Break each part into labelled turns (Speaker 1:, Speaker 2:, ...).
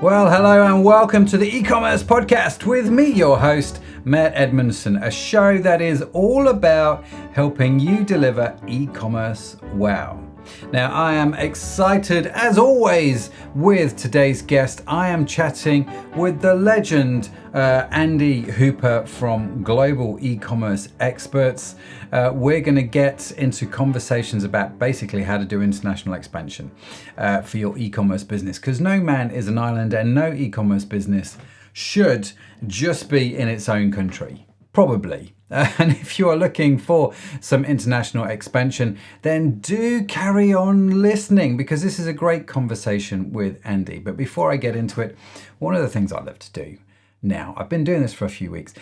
Speaker 1: Well, hello and welcome to the eCommerce podcast with me, your host, Matt Edmondson, a show that is all about helping you deliver e-commerce wow. Now, I am excited as always with today's guest. I am chatting with the legend, Andy Hooper from Global E-Commerce Experts. We're going to get into conversations about basically how to do international expansion for your e-commerce business, because no man is an island and no e-commerce business should just be in its own country. Probably. And if you are looking for some international expansion, then do carry on listening, because this is a great conversation with Andy. But before I get into it, one of the things I love to do now, I've been doing this for a few weeks,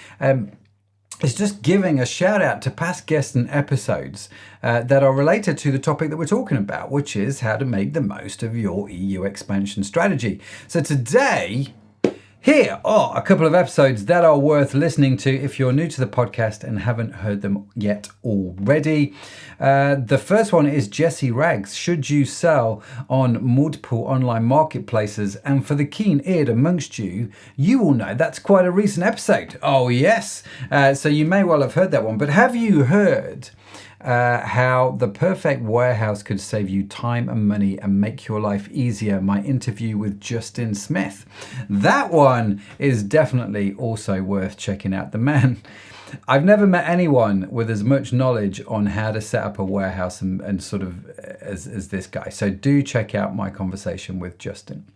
Speaker 1: is just giving a shout out to past guests and episodes that are related to the topic that we're talking about, which is how to make the most of your EU expansion strategy. So today, here are a couple of episodes that are worth listening to if you're new to the podcast and haven't heard them yet already. The first one is Jesse Rags. Should you sell on multiple online marketplaces? And for the keen-eared amongst you, you will know that's quite a recent episode. Oh, yes. So you may well have heard that one. But have you heard how the perfect warehouse could save you time and money and make your life easier? My interview with Justin Smith. That one is definitely also worth checking out. The man, I've never met anyone with as much knowledge on how to set up a warehouse and sort of as this guy. So do check out my conversation with Justin.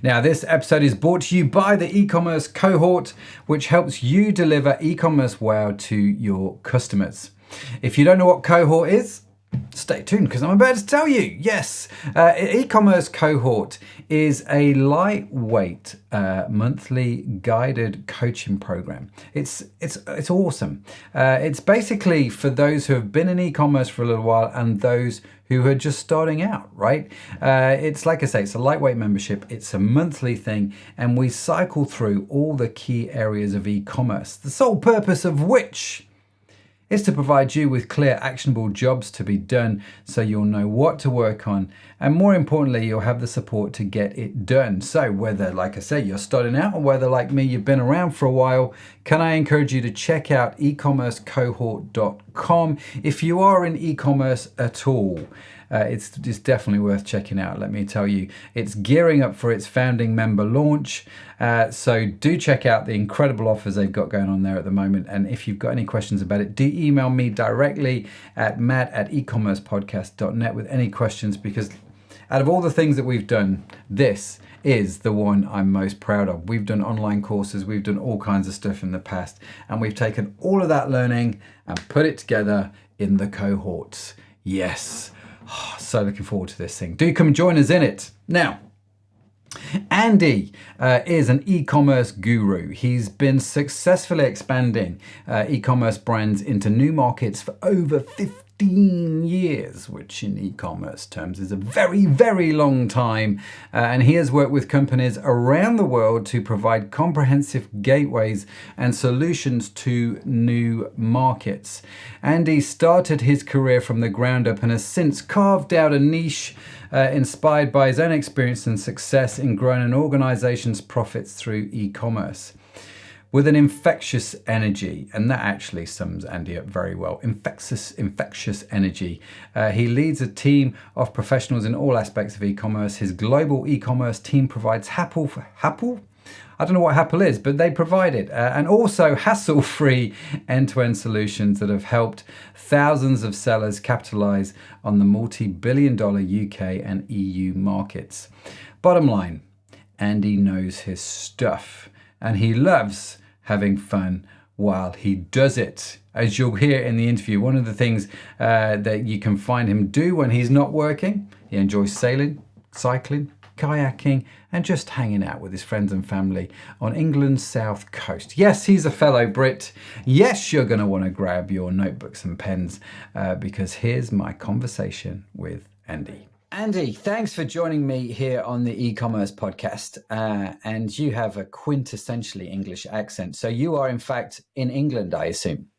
Speaker 1: Now, this episode is brought to you by the e-commerce cohort, which helps you deliver e-commerce wow to your customers. If you don't know what cohort is, stay tuned because I'm about to tell you. Yes, e-commerce cohort is a lightweight monthly guided coaching program. It's awesome. It's basically for those who have been in e-commerce for a little while and those who are just starting out, right? It's like I say, it's a lightweight membership. It's a monthly thing, and we cycle through all the key areas of e-commerce, the sole purpose of which is to provide you with clear, actionable jobs to be done so you'll know what to work on. And more importantly, you'll have the support to get it done. So whether, like I say, you're starting out or whether, like me, you've been around for a while, can I encourage you to check out ecommercecohort.com if you are in e-commerce at all. It's definitely worth checking out, let me tell you. It's gearing up for its founding member launch. So do check out the incredible offers they've got going on there at the moment. And if you've got any questions about it, do email me directly at matt@ecommercepodcast.net with any questions, because out of all the things that we've done, this is the one I'm most proud of. We've done online courses, we've done all kinds of stuff in the past, and we've taken all of that learning and put it together in the cohorts. Yes. Oh, so looking forward to this thing. Do come and join us in it. Now, Andy is an e-commerce guru. He's been successfully expanding e-commerce brands into new markets for over 15 years, which in e-commerce terms is a very, very long time. And he has worked with companies around the world to provide comprehensive gateways and solutions to new markets. Andy started his career from the ground up and has since carved out a niche inspired by his own experience and success in growing an organization's profits through e-commerce. With an infectious energy, and that actually sums Andy up very well, infectious energy. He leads a team of professionals in all aspects of e-commerce. His global e-commerce team provides Happel? I don't know what Happel is, but they provide it. And also hassle-free end-to-end solutions that have helped thousands of sellers capitalize on the multi-billion-dollar UK and EU markets. Bottom line, Andy knows his stuff, and he loves having fun while he does it. As you'll hear in the interview, one of the things that you can find him do when he's not working, he enjoys sailing, cycling, kayaking, and just hanging out with his friends and family on England's south coast. Yes, he's a fellow Brit. Yes, you're going to want to grab your notebooks and pens because here's my conversation with Andy. Andy, thanks for joining me here on the e-commerce podcast. And you have a quintessentially English accent. So you are, in fact, in England, I assume.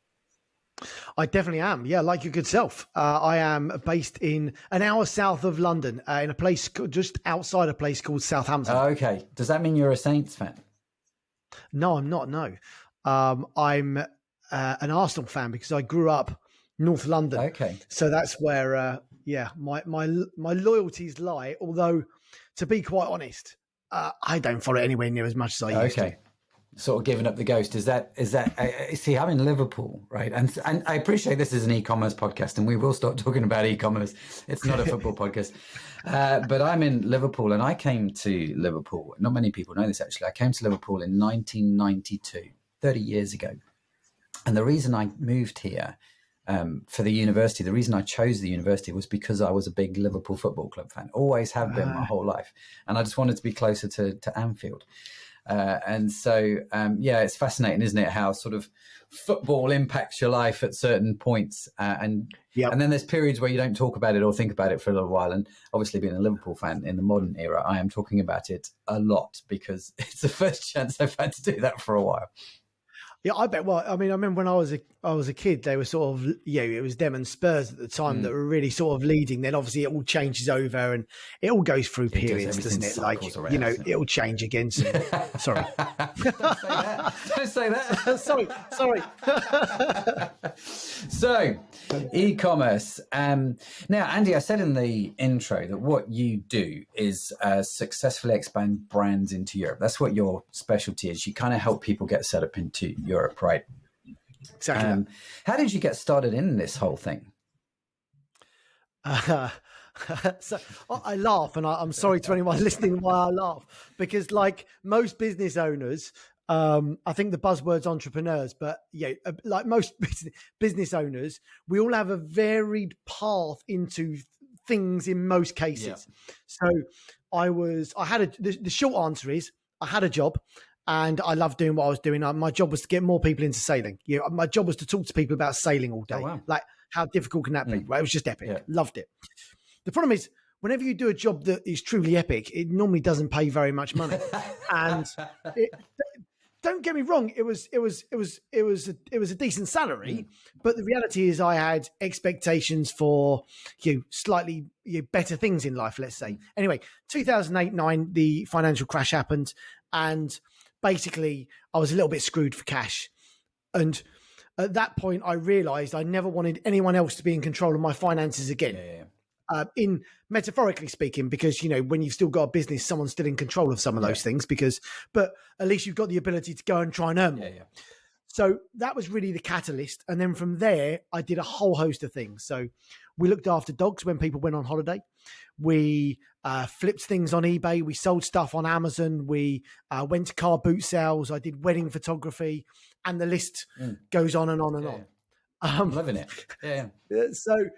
Speaker 2: I definitely am. Yeah, like your good self. I am based in an hour south of London, in a place just outside a place called Southampton.
Speaker 1: Okay. Does that mean you're a Saints fan?
Speaker 2: No, I'm not. No, I'm an Arsenal fan because I grew up North London.
Speaker 1: Okay.
Speaker 2: So that's where, my loyalties lie. Although, to be quite honest, I don't follow it anywhere near as much as I used to.
Speaker 1: Sort of giving up the ghost. Is that see, I'm in Liverpool, right? And I appreciate this is an e-commerce podcast, and we will start talking about e-commerce. It's not a football podcast. But I'm in Liverpool, and I came to Liverpool. Not many people know this, actually. I came to Liverpool in 1992, 30 years ago. And the reason I moved here for the university, the reason I chose the university was because I was a big Liverpool Football Club fan. Always have been my whole life. And I just wanted to be closer to Anfield. And so, it's fascinating, isn't it? How sort of football impacts your life at certain points. And then there's periods where you don't talk about it or think about it for a little while. And obviously being a Liverpool fan in the modern era, I am talking about it a lot because it's the first chance I've had to do that for a while.
Speaker 2: Yeah, I bet. Well, I mean, I remember when I was a kid, they were sort of, it was them and Spurs at the time that were really sort of leading. Then obviously it all changes over and it all goes through periods, doesn't it? Like, it'll change again soon. Sorry.
Speaker 1: Don't say that.
Speaker 2: Sorry.
Speaker 1: So, e-commerce. Now, Andy, I said in the intro that what you do is successfully expand brands into Europe. That's what your specialty is. You kind of help people get set up into Europe, right?
Speaker 2: Exactly.
Speaker 1: How did you get started in this whole thing?
Speaker 2: So I laugh, and I'm sorry to anyone listening why I laugh, because like most business owners, I think the buzzword's entrepreneurs, but like most business owners, we all have a varied path into things in most cases. Yeah. So the short answer is I had a job. And I loved doing what I was doing. My job was to get more people into sailing. My job was to talk to people about sailing all day. Oh, wow. Like, how difficult can that be? Right? It was just epic. Yeah. Loved it. The problem is, whenever you do a job that is truly epic, it normally doesn't pay very much money. And don't get me wrong, it was a decent salary, but the reality is I had expectations for slightly better things in life. Let's say. Anyway, 2008-9, the financial crash happened, and basically, I was a little bit screwed for cash. And at that point, I realized I never wanted anyone else to be in control of my finances again. Yeah. In metaphorically speaking, because, when you've still got a business, someone's still in control of some of those things but at least you've got the ability to go and try and earn more. Yeah. So that was really the catalyst. And then from there, I did a whole host of things. So we looked after dogs when people went on holiday. We flipped things on eBay. We sold stuff on Amazon. We went to car boot sales. I did wedding photography, and the list goes on and on and on.
Speaker 1: I'm loving it. Yeah.
Speaker 2: So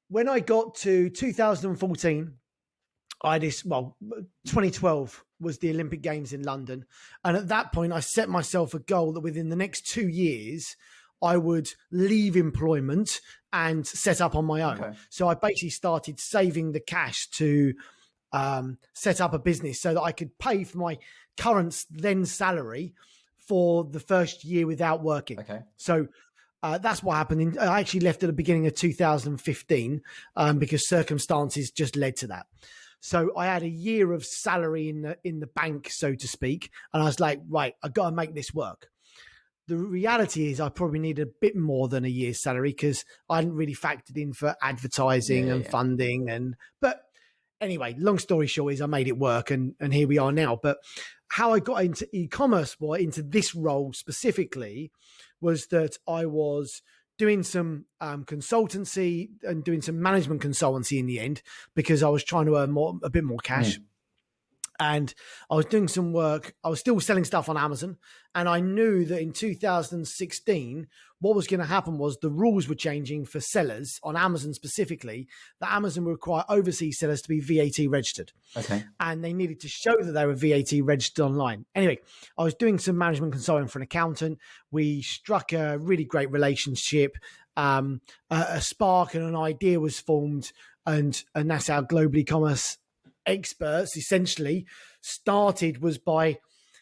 Speaker 2: when I got to 2014, 2012 was the Olympic Games in London. And at that point, I set myself a goal that within the next 2 years, I would leave employment and set up on my own. Okay. So I basically started saving the cash to set up a business so that I could pay for my current then salary for the first year without working.
Speaker 1: Okay.
Speaker 2: So that's what happened. I actually left at the beginning of 2015 because circumstances just led to that. So I had a year of salary in the bank, so to speak. And I was like, right, I've got to make this work. The reality is I probably needed a bit more than a year's salary because I hadn't really factored in for advertising and funding. But anyway, long story short is I made it work and here we are now. But how I got into e-commerce, into this role specifically, was that I was doing some consultancy and doing some management consultancy in the end because I was trying to earn a bit more cash. And I was doing some work. I was still selling stuff on Amazon. And I knew that in 2016, what was going to happen was the rules were changing for sellers on Amazon specifically, that Amazon would require overseas sellers to be VAT registered. Okay. And they needed to show that they were VAT registered online. Anyway, I was doing some management consulting for an accountant. We struck a really great relationship. A spark and an idea was formed. And that's how Global E-commerce Experts essentially started, was by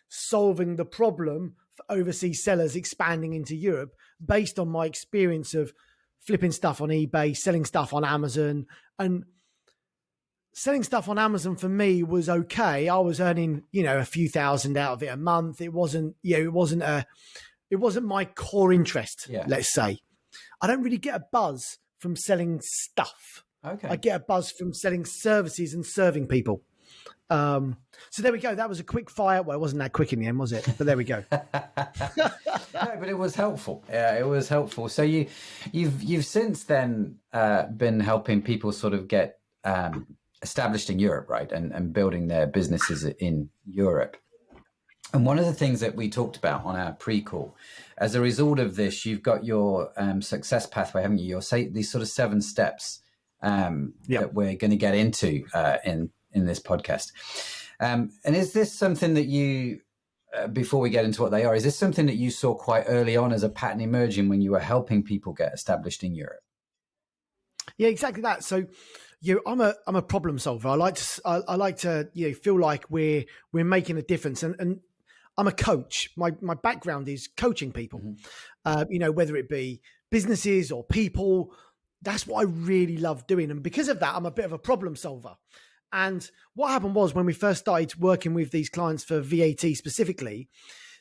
Speaker 2: solving the problem for overseas sellers expanding into Europe based on my experience of flipping stuff on eBay, selling stuff on Amazon. And selling stuff on Amazon for me was okay. I was earning, a few thousand out of it a month. It wasn't my core interest, let's say. I don't really get a buzz from selling stuff.
Speaker 1: Okay.
Speaker 2: I get a buzz from selling services and serving people. So there we go. That was a quick fire. Well, it wasn't that quick in the end, was it? But there we go.
Speaker 1: No, but it was helpful. Yeah, it was helpful. So you've since then been helping people sort of get established in Europe, right, and building their businesses in Europe. And one of the things that we talked about on our pre-call, as a result of this, you've got your success pathway, haven't you? These sort of 7 steps that we're going to get into in this podcast. And is this something that you, before we get into what they are, is this something that you saw quite early on as a pattern emerging when you were helping people get established in Europe?
Speaker 2: Yeah, exactly that. So, I'm a problem solver. I like to feel like we're making a difference, and I'm a coach. My background is coaching people. Whether it be businesses or people. That's what I really love doing, and because of that, I'm a bit of a problem solver. And what happened was when we first started working with these clients for VAT specifically,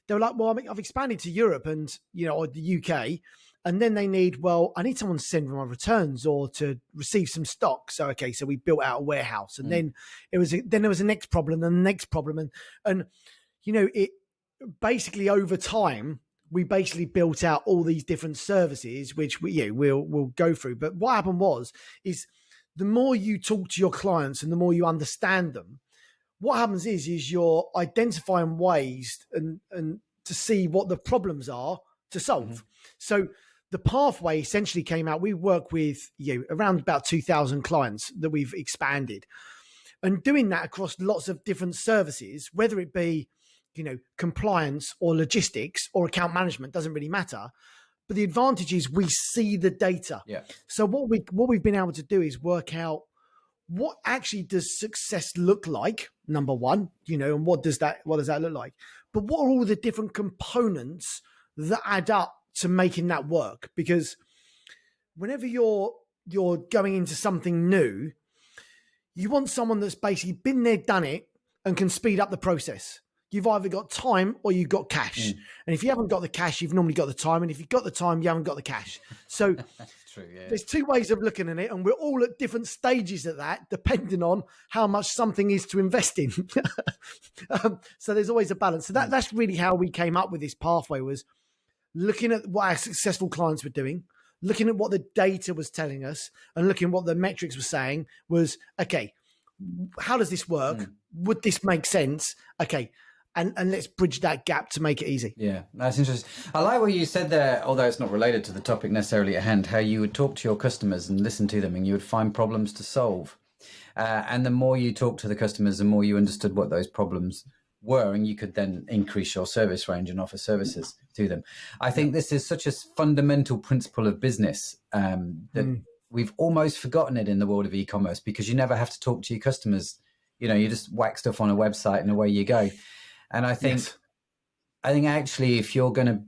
Speaker 2: they were like, well, I've expanded to Europe and, or the UK. And then they need, I need someone to send my returns or to receive some stock. So, okay, so we built out a warehouse, and then there was a next problem and the next problem. And it basically over time, we basically built out all these different services, which we'll go through. But what happened is the more you talk to your clients and the more you understand them, what happens is you're identifying ways and to see what the problems are to solve. So the pathway essentially came out. We work with around about 2,000 clients that we've expanded, and doing that across lots of different services, whether it be compliance or logistics or account management, doesn't really matter. But the advantage is we see the data.
Speaker 1: Yeah.
Speaker 2: So what we've been able to do is work out what actually does success look like, number one, and what does that look like? But what are all the different components that add up to making that work? Because whenever you're going into something new, you want someone that's basically been there, done it, and can speed up the process. You've either got time or you've got cash. And if you haven't got the cash, you've normally got the time. And if you've got the time, you haven't got the cash. So
Speaker 1: That's true, yeah.
Speaker 2: There's 2 ways of looking at it. And we're all at different stages of that, depending on how much something is to invest in. So there's always a balance. So that's really how we came up with this pathway, was looking at what our successful clients were doing, looking at what the data was telling us, and looking at what the metrics were saying was, okay, how does this work? Would this make sense? Okay. And let's bridge that gap to make it easy. Yeah,
Speaker 1: that's interesting. I like what you said there, although it's not related to the topic necessarily at hand, how you would talk to your customers and listen to them and you would find problems to solve. And the more you talk to the customers, the more you understood what those problems were, and you could then increase your service range and offer services to them. I think this is such a fundamental principle of business that we've almost forgotten it in the world of e-commerce, because you never have to talk to your customers. You just whack stuff on a website and away you go. And I think actually, if you're going to,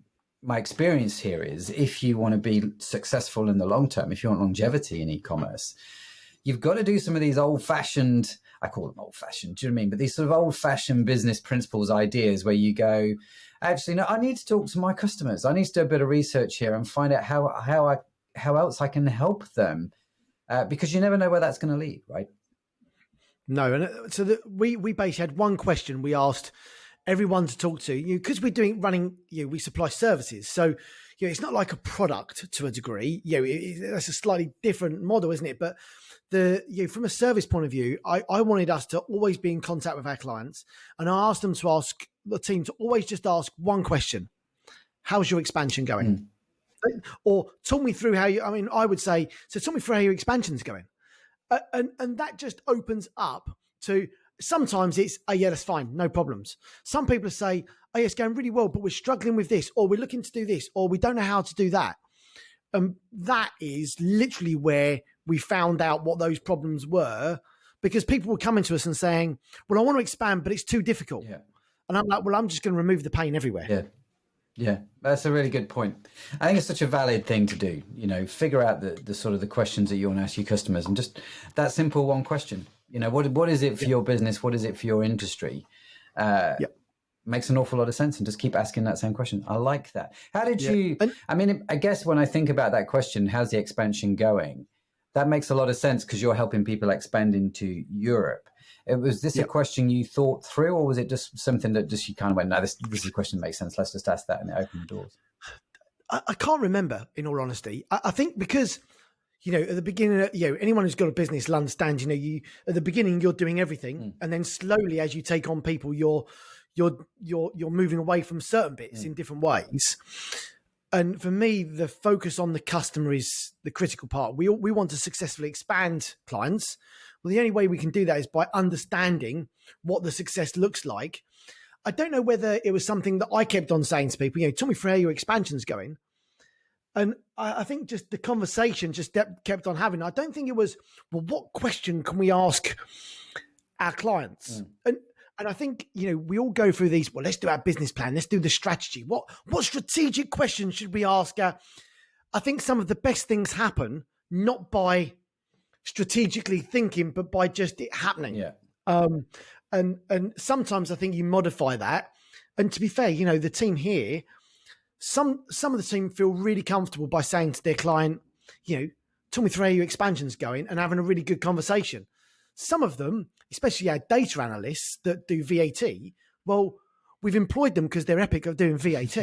Speaker 1: my experience here is, if you want to be successful in the long term, if you want longevity in e-commerce, you've got to do some of these old-fashioned, I call them old-fashioned, do you know what I mean? But these sort of old-fashioned business principles, ideas where you go, actually, no, I need to talk to my customers. I need to do a bit of research here and find out how else I can help them, because you never know where that's going to lead, right?
Speaker 2: No, and so we basically had one question we asked everyone to talk to, because we're we supply services. So, it's not like a product to a degree. That's a slightly different model, isn't it? But from a service point of view, I wanted us to always be in contact with our clients, and I asked them to ask the team to always just ask one question: how's your expansion going? Or talk me through I would say, so talk me through how your expansion's going. And that just opens up to, sometimes it's, oh yeah, that's fine, no problems. Some people say, oh yeah, it's going really well, but we're struggling with this, or we're looking to do this, or we don't know how to do that. That is literally where we found out what those problems were, because people were coming to us and saying, well, I want to expand, but it's too difficult. Yeah. And I'm like, well, I'm just going to remove the pain everywhere.
Speaker 1: Yeah. Yeah, that's a really good point. I think it's such a valid thing to do, figure out the sort of the questions that you want to ask your customers, and just that simple one question, what is it for your business? What is it for your industry? Makes an awful lot of sense, and just keep asking that same question. I like that. How did you, I guess when I think about that question, how's the expansion going? That makes a lot of sense because you're helping people expand into Europe. Was this a question you thought through, or was it just something that just you kind of went, no, this is a question that makes sense. Let's just ask that, and it opened the doors?
Speaker 2: I can't remember, in all honesty. I think because, at the beginning, anyone who's got a business will understand, you at the beginning, you're doing everything. And then slowly, as you take on people, you're moving away from certain bits in different ways. And for me, the focus on the customer is the critical part. We want to successfully expand clients. Well, the only way we can do that is by understanding what the success looks like. I don't know whether it was something that I kept on saying to people, tell me for how your expansion's going. And I think just the conversation just kept on having. I don't think it was, well, what question can we ask our clients? And I think, we all go through these, well, let's do our business plan. Let's do the strategy. What strategic questions should we ask? I think some of the best things happen not by strategically thinking, but by just it happening.
Speaker 1: Yeah.
Speaker 2: And sometimes I think you modify that. And to be fair, the team here, some of the team feel really comfortable by saying to their client, tell me through how your expansion's going, and having a really good conversation. Some of them, especially our data analysts that do VAT, well, we've employed them because they're epic at doing VAT,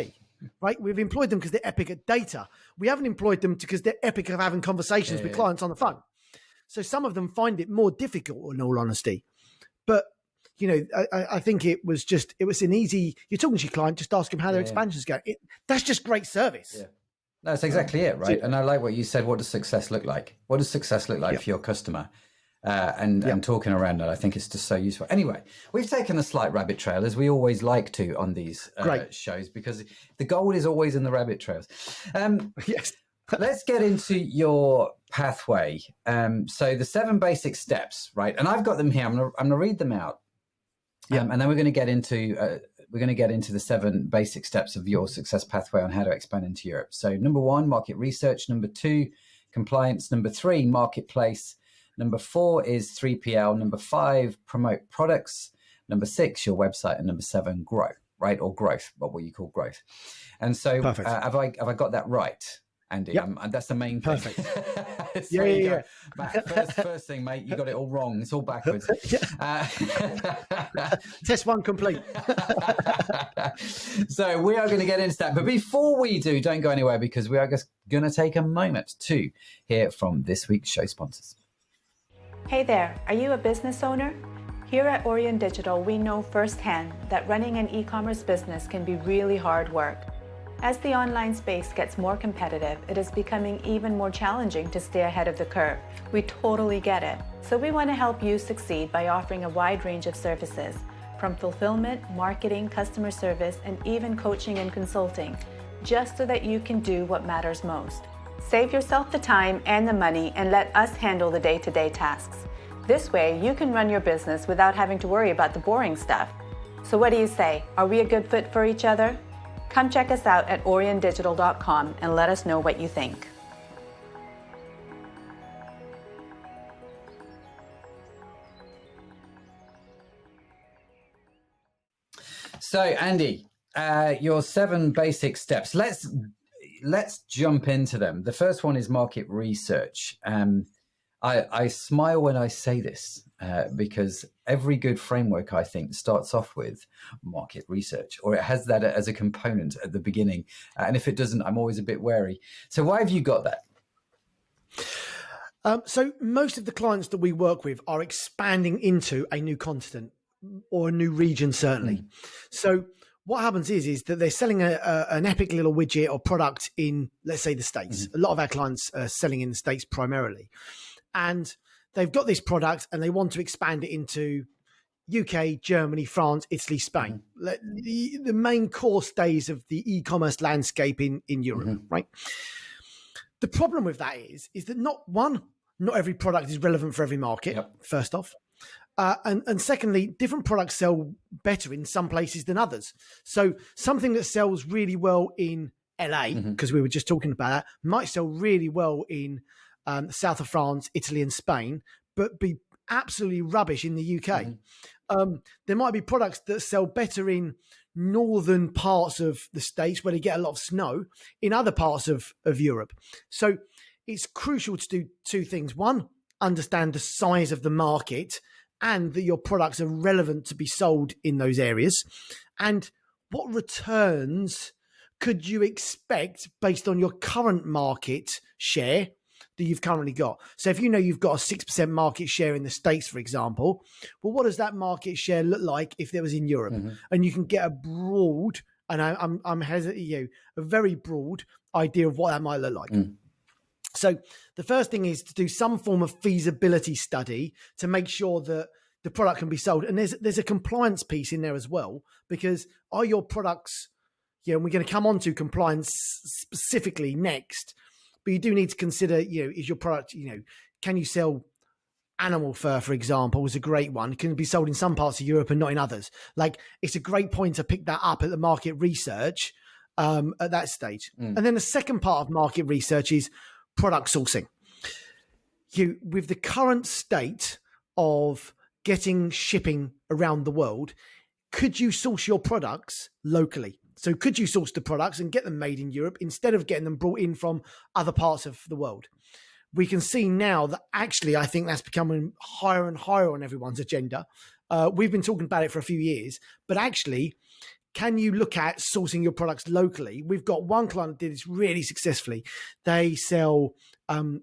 Speaker 2: right? We've employed them because they're epic at data. We haven't employed them because they're epic of having conversations with clients on the phone. So some of them find it more difficult, in all honesty. But, I think it was an easy, you're talking to your client, just ask them how their expansion's going. That's just great service.
Speaker 1: Yeah. That's exactly it, right? And I like what you said. What does success look like? What does success look like for your customer? And talking around that, I think it's just so useful. Anyway, we've taken a slight rabbit trail, as we always like to on these shows, because the gold is always in the rabbit trails.
Speaker 2: Yes.
Speaker 1: Let's get into your pathway. So the 7 basic steps, right? And I've got them here. I'm gonna read them out. And then we're going to get into the 7 basic steps of your success pathway on how to expand into Europe. So number 1, market research. Number 2, compliance. Number 3, marketplace. Number 4 is 3PL. Number 5, promote products. Number 6, your website. And number 7, grow, right? Or growth, what you call growth. And so have I got that right, Andy? That's the main thing.
Speaker 2: Perfect.
Speaker 1: So first thing, mate, you got it all wrong. It's all backwards.
Speaker 2: Test 1 complete.
Speaker 1: So we are going to get into that. But before we do, don't go anywhere, because we are just going to take a moment to hear from this week's show sponsors.
Speaker 3: Hey there, are you a business owner? Here at Aurion Digital, we know firsthand that running an e-commerce business can be really hard work. As the online space gets more competitive, it is becoming even more challenging to stay ahead of the curve. We totally get it. So we want to help you succeed by offering a wide range of services, from fulfillment, marketing, customer service, and even coaching and consulting, just so that you can do what matters most. Save yourself the time and the money and let us handle the day-to-day tasks. This way, you can run your business without having to worry about the boring stuff. So what do you say? Are we a good fit for each other? Come check us out at auriondigital.com and let us know what you think.
Speaker 1: So, Andy, your 7 basic steps. Let's jump into them. The first one is market research. I smile when I say this because every good framework, I think, starts off with market research, or it has that as a component at the beginning. And if it doesn't, I'm always a bit wary. So why have you got that?
Speaker 2: So most of the clients that we work with are expanding into a new continent or a new region, certainly. So what happens is that they're selling an epic little widget or product in, let's say, the States. A lot of our clients are selling in the States primarily. And they've got this product and they want to expand it into UK, Germany, France, Italy, Spain. The main core stays of the e-commerce landscape in Europe, right? The problem with that is that not every product is relevant for every market, first off. And secondly, different products sell better in some places than others. So something that sells really well in LA, because we were just talking about that, might sell really well in the south of France, Italy, and Spain, but be absolutely rubbish in the UK. There might be products that sell better in northern parts of the States where they get a lot of snow, in other parts of Europe. So it's crucial to do two things. One, understand the size of the market and that your products are relevant to be sold in those areas. And what returns could you expect based on your current market share that you've currently got? So if you know you've got a 6% market share in the States, for example, well, what does that market share look like if it was in Europe? And you can get a broad, and I'm hesitant, a very broad idea of what that might look like. So the first thing is to do some form of feasibility study to make sure that the product can be sold. And there's a compliance piece in there as well, because are your products, and we're going to come on to compliance specifically next, but you do need to consider, is your product, can you sell animal fur, for example, is a great one. It can be sold in some parts of Europe and not in others. Like, it's a great point to pick that up at the market research at that stage. And then the second part of market research is product sourcing. With the current state of getting shipping around the world, could you source your products locally? So could you source the products and get them made in Europe instead of getting them brought in from other parts of the world? We can see now that actually, I think that's becoming higher and higher on everyone's agenda. We've been talking about it for a few years, but actually, can you look at sourcing your products locally? We've got one client that did this really successfully. They sell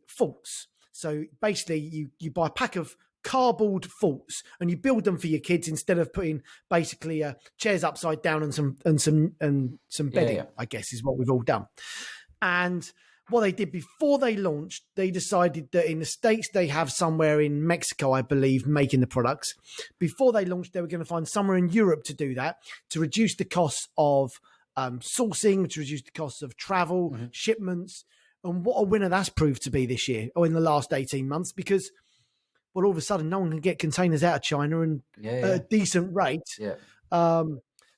Speaker 2: forts. So basically, you buy a pack of cardboard forts and you build them for your kids instead of putting basically chairs upside down and some bedding. I guess is what we've all done. And what they did before they launched, they decided that in the States, they have somewhere in Mexico, I believe, making the products. Before they launched, they were going to find somewhere in Europe to do that, to reduce the costs of sourcing, to reduce the costs of travel, shipments. And what a winner that's proved to be this year, or in the last 18 months, because, well, all of a sudden, no one can get containers out of China and at a decent rate.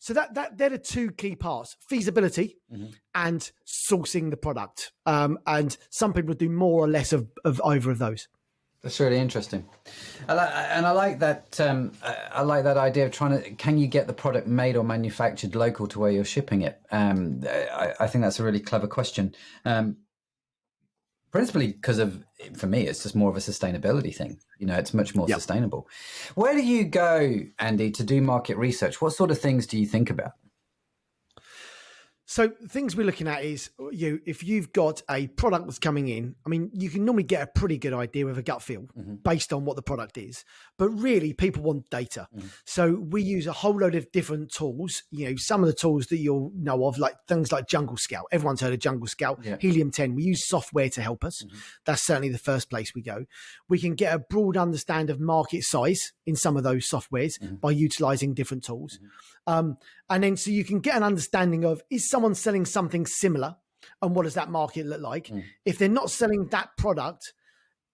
Speaker 2: So they're the two key parts: feasibility and sourcing the product. And some people do more or less of either of those.
Speaker 1: That's really interesting, I like that. I like that idea of can you get the product made or manufactured local to where you're shipping it? I think that's a really clever question. Principally because for me, it's just more of a sustainability thing. It's much more sustainable. Where do you go, Andy, to do market research? What sort of things do you think about?
Speaker 2: So things we're looking at is, if you've got a product that's coming in, I mean, you can normally get a pretty good idea with a gut feel based on what the product is. But really, people want data. So we use a whole load of different tools. Some of the tools that you'll know of, like things like Jungle Scout. Everyone's heard of Jungle Scout, Helium 10. We use software to help us. That's certainly the first place we go. We can get a broad understanding of market size in some of those softwares by utilizing different tools. And then so you can get an understanding of, is someone selling something similar and what does that market look like? If they're not selling that product,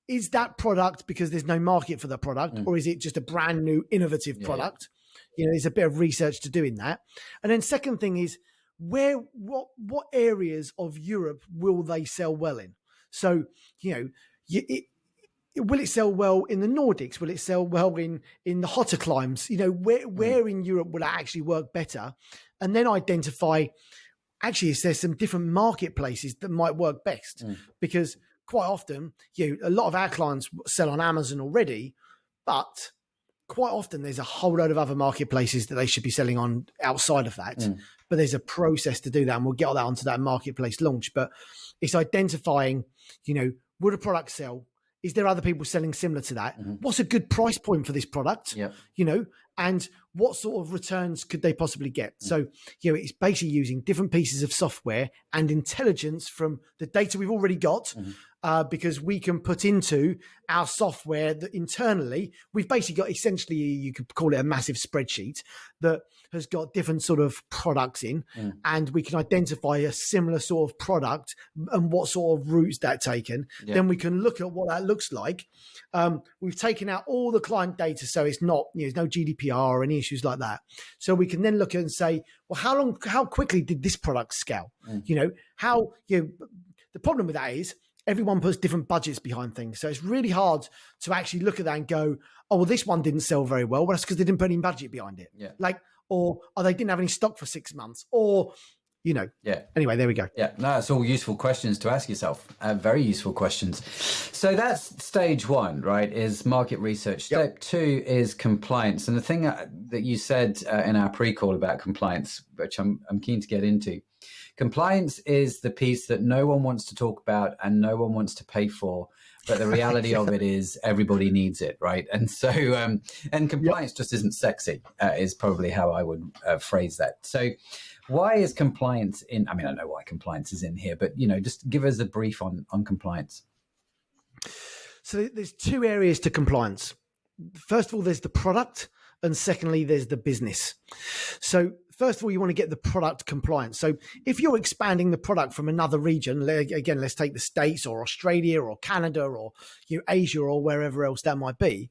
Speaker 2: is that product because there's no market for the product or is it just a brand new innovative product? There's a bit of research to do in that. And then second thing is, what areas of Europe will they sell well in? So, will it sell well in the Nordics? Will it sell well in the hotter climes? Where in Europe will it actually work better? And then identify, actually, is there some different marketplaces that might work best? Because quite often, a lot of our clients sell on Amazon already, but quite often there's a whole load of other marketplaces that they should be selling on outside of that. But there's a process to do that, and we'll get all that onto that marketplace launch. But it's identifying, would a product sell? Is there other people selling similar to that? What's a good price point for this product? And what sort of returns could they possibly get? So, it's basically using different pieces of software and intelligence from the data we've already got because we can put into our software that internally we've basically got, essentially you could call it a massive spreadsheet that has got different sort of products in, and we can identify a similar sort of product and what sort of routes that's taken. Then we can look at what that looks like. We've taken out all the client data, so it's not, there's no GDPR or any issues like that. So we can then look at and say, well, how quickly did this product scale? The problem with that is everyone puts different budgets behind things. So it's really hard to actually look at that and go, oh, well, this one didn't sell very well. Well, that's because they didn't put any budget behind it. Or they didn't have any stock for 6 months, or, Anyway, there we go.
Speaker 1: No, it's all useful questions to ask yourself. Very useful questions. So that's stage one, right, is market research. Step two is compliance. And the thing that you said in our pre-call about compliance, which I'm keen to get into, compliance is the piece that no one wants to talk about and no one wants to pay for. But the reality of it is everybody needs it, right? And so, and compliance just isn't sexy, is probably how I would phrase that. So why is compliance in, I know why compliance is in here, but, just give us a brief on compliance.
Speaker 2: So there's two areas to compliance. First of all, there's the product, and secondly, there's the business. So first of all, you want to get the product compliant. So if you're expanding the product from another region, again, let's take the States or Australia or Canada or Asia or wherever else that might be,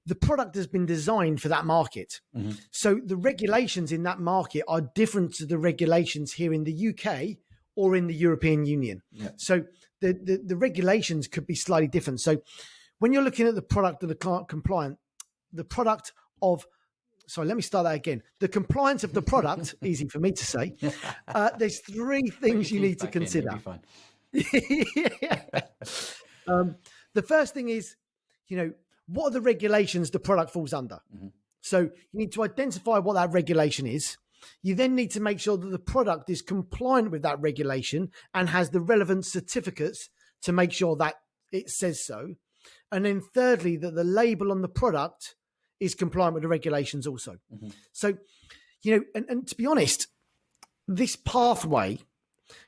Speaker 2: the product has been designed for that market. So the regulations in that market are different to the regulations here in the UK or in the European Union. So the regulations could be slightly different. So when you're looking at the product of the client compliant, the product of, sorry, let me start that again. The compliance of the product, easy for me to say. There's three things you need to consider. The first thing is, what are the regulations the product falls under? So you need to identify what that regulation is. You then need to make sure that the product is compliant with that regulation and has the relevant certificates to make sure that it says so. And then thirdly, that the label on the product is compliant with the regulations also. So, and to be honest, this pathway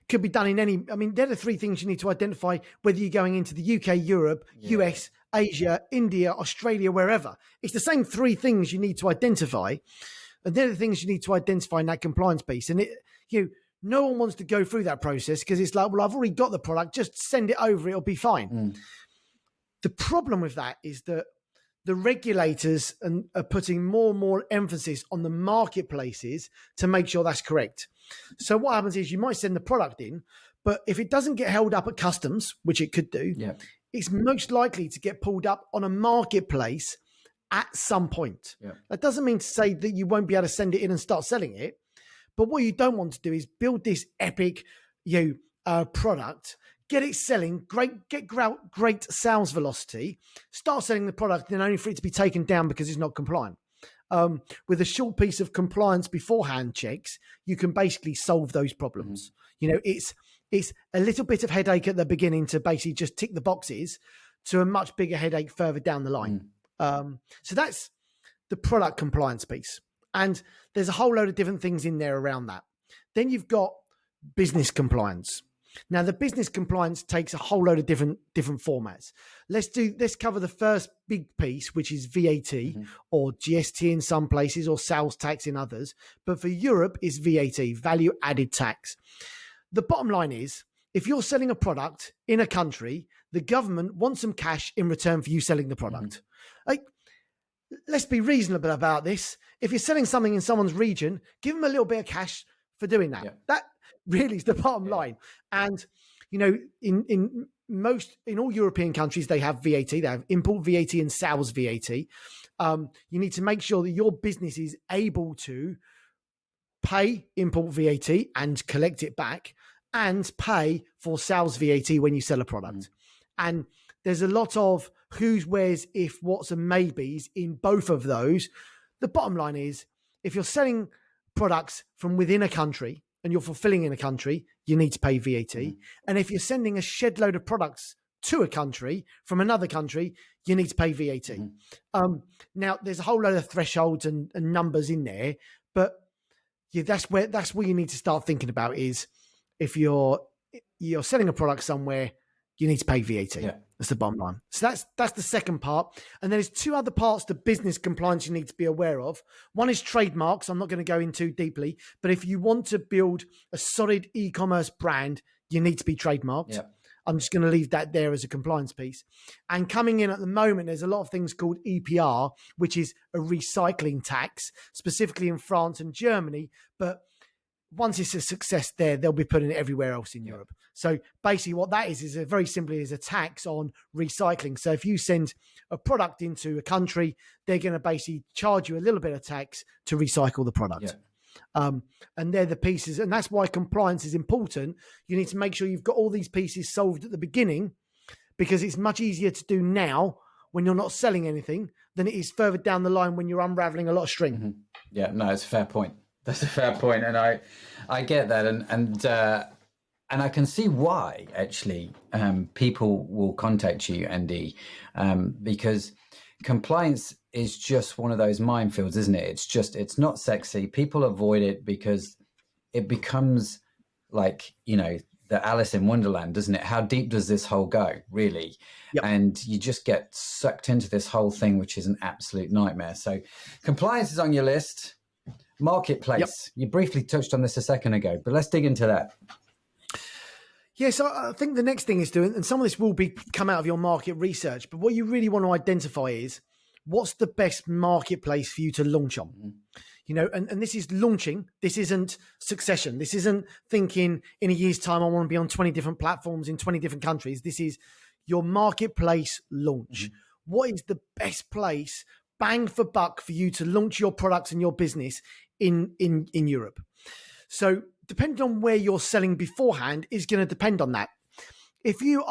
Speaker 2: could be done in any, they're the three things you need to identify, whether you're going into the UK, Europe, US, Asia, India, Australia, wherever. It's the same three things you need to identify. And they're the things you need to identify in that compliance piece. And no one wants to go through that process because it's like, well, I've already got the product, just send it over, it'll be fine. The problem with that is that the regulators are putting more and more emphasis on the marketplaces to make sure that's correct. So what happens is you might send the product in, but if it doesn't get held up at customs, which it could do, it's most likely to get pulled up on a marketplace at some point. That doesn't mean to say that you won't be able to send it in and start selling it. But what you don't want to do is build this epic product, get it selling, get great sales velocity, start selling the product, and then only for it to be taken down because it's not compliant. With a short piece of compliance beforehand checks, you can basically solve those problems. It's a little bit of headache at the beginning to basically just tick the boxes to a much bigger headache further down the line. So that's the product compliance piece. And there's a whole load of different things in there around that. Then you've got business compliance. Now, the business compliance takes a whole load of different formats. Let's cover the first big piece, which is VAT or GST in some places or sales tax in others. But for Europe, it's VAT, value added tax. The bottom line is, if you're selling a product in a country, the government wants some cash in return for you selling the product. Let's be reasonable about this. If you're selling something in someone's region, give them a little bit of cash for doing that. That really is the bottom line. And, in all European countries, they have VAT. They have import VAT and sales VAT. You need to make sure that your business is able to pay import VAT and collect it back and pay for sales VAT when you sell a product. And there's a lot of who's, where's, if, what's, and maybes in both of those. The bottom line is, if you're selling products from within a country and you're fulfilling in a country, you need to pay VAT. And if you're sending a shed load of products to a country from another country, you need to pay VAT. Now, there's a whole load of thresholds and numbers in there, but that's what you need to start thinking about is if you're selling a product somewhere, you need to pay VAT.
Speaker 1: Yeah.
Speaker 2: That's the bottom line. So that's the second part. And there's two other parts to business compliance you need to be aware of. One is trademarks. I'm not going to go into deeply, but if you want to build a solid e-commerce brand, you need to be trademarked.
Speaker 1: Yeah.
Speaker 2: I'm just going to leave that there as a compliance piece. And coming in at the moment, there's a lot of things called EPR, which is a recycling tax, specifically in France and Germany. But once it's a success there, they'll be putting it everywhere else in Europe. So basically what that is a very simply is a tax on recycling. So if you send a product into a country, they're going to basically charge you a little bit of tax to recycle the product. Yeah. And they're the pieces. And that's why compliance is important. You need to make sure you've got all these pieces solved at the beginning, because it's much easier to do now when you're not selling anything than it is further down the line when you're unraveling a lot of string.
Speaker 1: Mm-hmm. Yeah, no, it's a fair point. That's a fair point, and I get that, and I can see why actually people will contact you, Andy, because compliance is just one of those minefields, isn't it? It's not sexy. People avoid it because it becomes like, the Alice in Wonderland, doesn't it? How deep does this hole go, really? Yep. And you just get sucked into this whole thing, which is an absolute nightmare. So compliance is on your list. Marketplace. Yep. You briefly touched on this a second ago, but let's dig into that.
Speaker 2: Yes, I think the next thing is doing, and some of this will come out of your market research, but what you really want to identify is what's the best marketplace for you to launch on. Mm-hmm. And this is launching. This isn't succession. This isn't thinking in a year's time I want to be on 20 different platforms in 20 different countries. This is your marketplace launch. Mm-hmm. What is the best place, bang for buck, for you to launch your products and your business in Europe? So depending on where you're selling beforehand is going to depend on that. If you've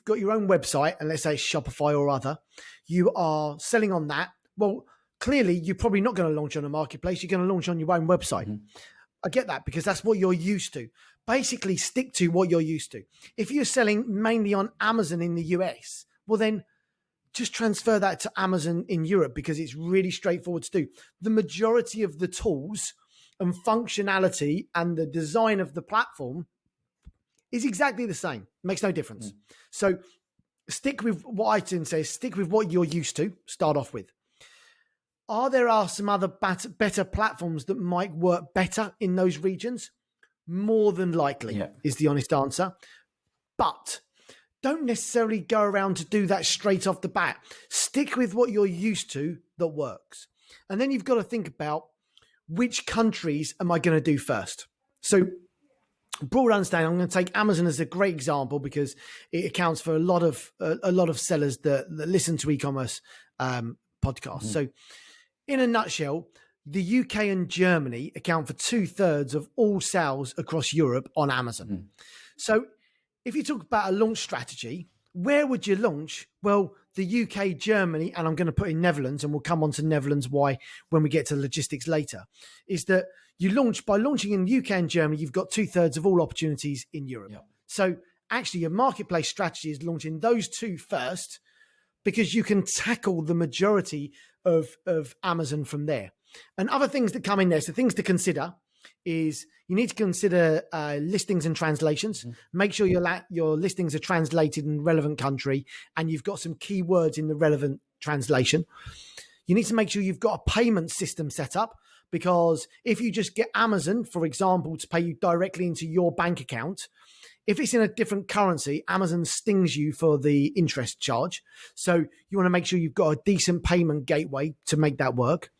Speaker 2: got your own website, and let's say Shopify or other, you are selling on that, well, clearly you're probably not going to launch on a marketplace. You're going to launch on your own website. Mm-hmm. I get that, because that's what you're used to. Basically stick to what you're used to. If you're selling mainly on Amazon in the US, well then just transfer that to Amazon in Europe, because it's really straightforward to do. The majority of the tools and functionality and the design of the platform is exactly the same. Makes no difference. Mm. So stick with what I tend to say, stick with what you're used to, start off with. There are some other better platforms that might work better in those regions? More than likely, is the honest answer. But don't necessarily go around to do that straight off the bat. Stick with what you're used to that works. And then you've got to think about, which countries am I going to do first? So broad understanding, I'm going to take Amazon as a great example, because it accounts for a lot of sellers that listen to e-commerce podcasts. Mm-hmm. So in a nutshell, the UK and Germany account for 2/3 of all sales across Europe on Amazon. Mm-hmm. So if you talk about a launch strategy, where would you launch? Well, the UK, Germany, and I'm going to put in Netherlands, and we'll come on to Netherlands why when we get to logistics later, is that by launching in the UK and Germany, you've got 2/3 of all opportunities in Europe. Yep. So actually your marketplace strategy is launching those two first, because you can tackle the majority of Amazon from there. And other things that come in there, so things to consider is you need to consider listings and translations. Mm-hmm. Make sure your listings are translated in relevant country and you've got some keywords in the relevant translation. You need to make sure you've got a payment system set up, because if you just get Amazon, for example, to pay you directly into your bank account, if it's in a different currency, Amazon stings you for the interest charge. So you want to make sure you've got a decent payment gateway to make that work.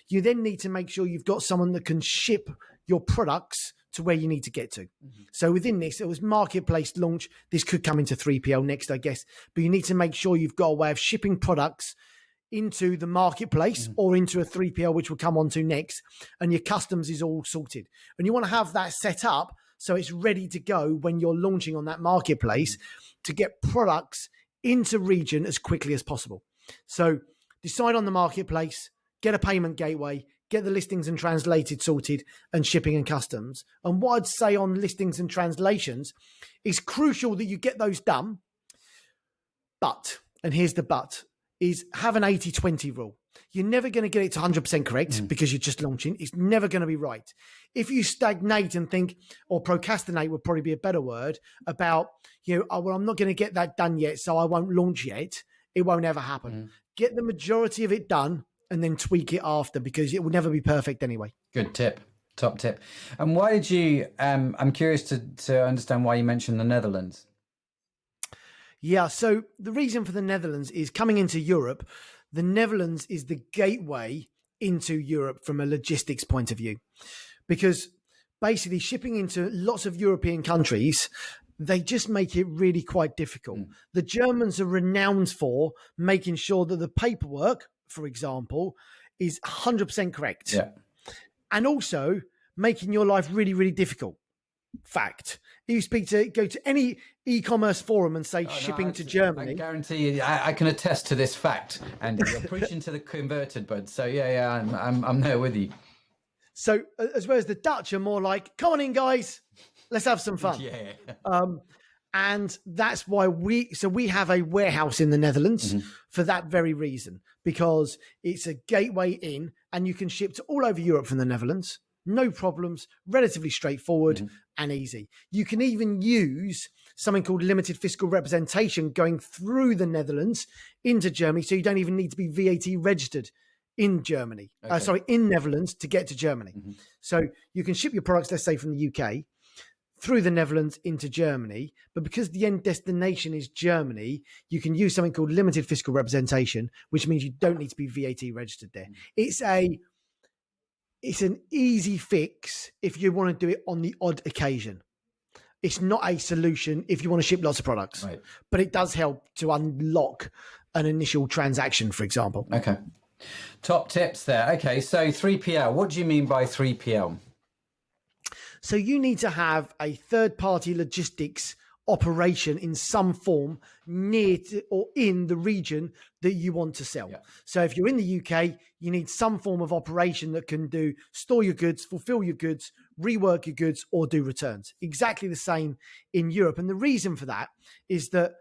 Speaker 2: You then need to make sure you've got someone that can ship your products to where you need to get to. Mm-hmm. So within this, it was marketplace launch. This could come into 3PL next, I guess, but you need to make sure you've got a way of shipping products into the marketplace or into a 3PL, which we'll come on to next, and your customs is all sorted. And you want to have that set up so it's ready to go when you're launching on that marketplace to get products into region as quickly as possible. So decide on the marketplace, get a payment gateway, get the listings and translated sorted, and shipping and customs. And what I'd say on listings and translations is crucial that you get those done. But, and here's the but, is have an 80-20 rule. You're never going to get it to 100% correct because you're just launching. It's never going to be right. If you stagnate and think, or procrastinate would probably be a better word, about, oh, well, I'm not going to get that done yet, so I won't launch yet. It won't ever happen. Get the majority of it done and then tweak it after, because it will never be perfect anyway.
Speaker 1: Good tip. Top tip. And why did you, I'm curious to understand why you mentioned the Netherlands.
Speaker 2: Yeah, so the reason for the Netherlands is coming into Europe. The Netherlands is the gateway into Europe from a logistics point of view, because basically shipping into lots of European countries, they just make it really quite difficult. The Germans are renowned for making sure that the paperwork, for example, is 100% correct.
Speaker 1: Yeah. And
Speaker 2: also making your life really, really difficult. Fact. You go to any e-commerce forum and say shipping to Germany.
Speaker 1: I guarantee you, I can attest to this fact. And you're preaching to the converted, bud. So yeah, I'm there with you.
Speaker 2: So as well as the Dutch are more like, come on in, guys, let's have some fun.
Speaker 1: Yeah.
Speaker 2: And that's why we have a warehouse in the Netherlands for that very reason, because it's a gateway in, and you can ship to all over Europe from the Netherlands. No problems, relatively straightforward and easy. You can even use something called limited fiscal representation going through the Netherlands into Germany, so you don't even need to be VAT registered in Germany. In Netherlands to get to Germany. So you can ship your products, let's say from the UK, through the Netherlands into Germany, but because the end destination is Germany, you can use something called limited fiscal representation, which means you don't need to be VAT registered there. It's an easy fix if you want to do it on the odd occasion. It's not a solution if you want to ship lots of products, but it does help to unlock an initial transaction, for example.
Speaker 1: Okay. Top tips there. Okay. So 3PL, what do you mean by 3PL?
Speaker 2: So you need to have a third-party logistics operation in some form near to or in the region that you want to sell. So if you're in the UK, you need some form of operation that can store your goods, fulfill your goods, rework your goods, or do returns. Exactly the same in Europe. And the reason for that is that,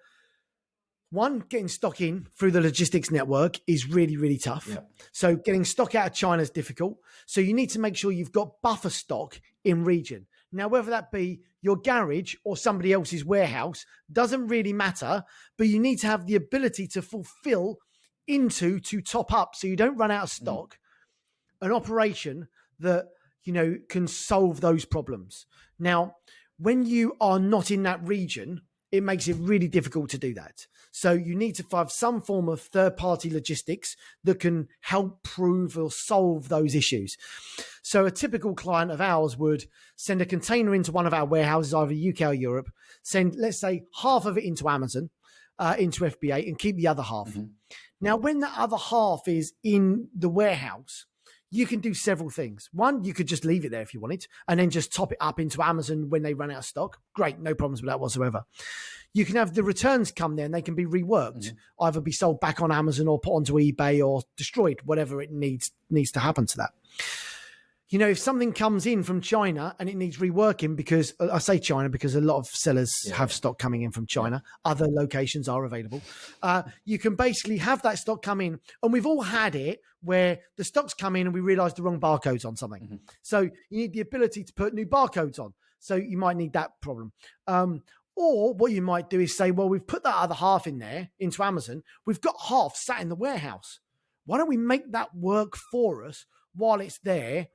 Speaker 2: one, getting stock in through the logistics network is really, really tough. So getting stock out of China is difficult. So you need to make sure you've got buffer stock in region. Now, whether that be your garage or somebody else's warehouse doesn't really matter, but you need to have the ability to fulfill to top up, so you don't run out of stock, an operation that, can solve those problems. Now, when you are not in that region, it makes it really difficult to do that. So you need to have some form of third-party logistics that can help prove or solve those issues. So a typical client of ours would send a container into one of our warehouses, either UK or Europe, send, let's say, half of it into Amazon, into FBA, and keep the other half. Now, when the other half is in the warehouse, you can do several things. One, you could just leave it there if you wanted, and then just top it up into Amazon when they run out of stock. Great, no problems with that whatsoever. You can have the returns come there and they can be reworked, either be sold back on Amazon or put onto eBay or destroyed, whatever it needs to happen to that. If something comes in from China and it needs reworking, because I say China because a lot of sellers have stock coming in from China, other locations are available. You can basically have that stock come in, and we've all had it where the stock's come in and we realize the wrong barcodes on something. So you need the ability to put new barcodes on. So you might need that problem. Or what you might do is say, well, we've put that other half in there into Amazon. We've got half sat in the warehouse. Why don't we make that work for us while it's there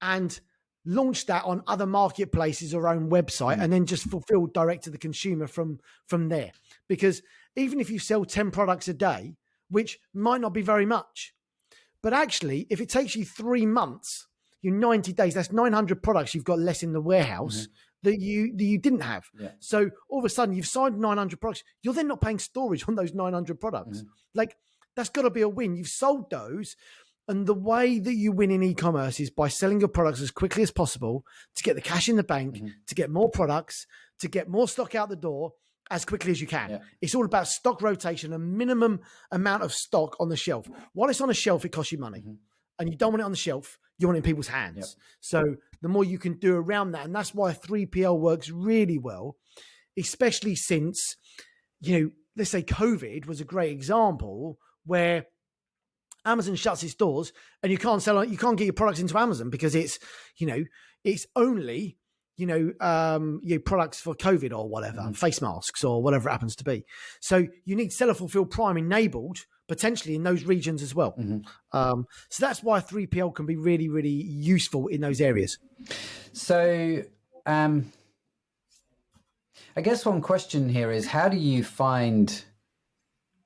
Speaker 2: and launch that on other marketplaces or own website, and then just fulfill direct to the consumer from there? Because even if you sell 10 products a day, which might not be very much, but actually, if it takes you 3 months, 90 days, that's 900 products you've got less in the warehouse that you didn't have. So all of a sudden you've signed 900 products. You're then not paying storage on those 900 products. Like, that's got to be a win. You've sold those. And the way that you win in e-commerce is by selling your products as quickly as possible to get the cash in the bank, to get more products, to get more stock out the door as quickly as you can. It's all about stock rotation, a minimum amount of stock on the shelf. While it's on a shelf, it costs you money. And you don't want it on the shelf. You want it in people's hands. So the more you can do around that, and that's why 3PL works really well, especially since, let's say COVID was a great example where Amazon shuts its doors and you can't get your products into Amazon because it's only, products for COVID or whatever, face masks or whatever it happens to be. So you need Seller Fulfilled Prime enabled potentially in those regions as well. So that's why 3PL can be really, really useful in those areas.
Speaker 1: So I guess one question here is, how do you find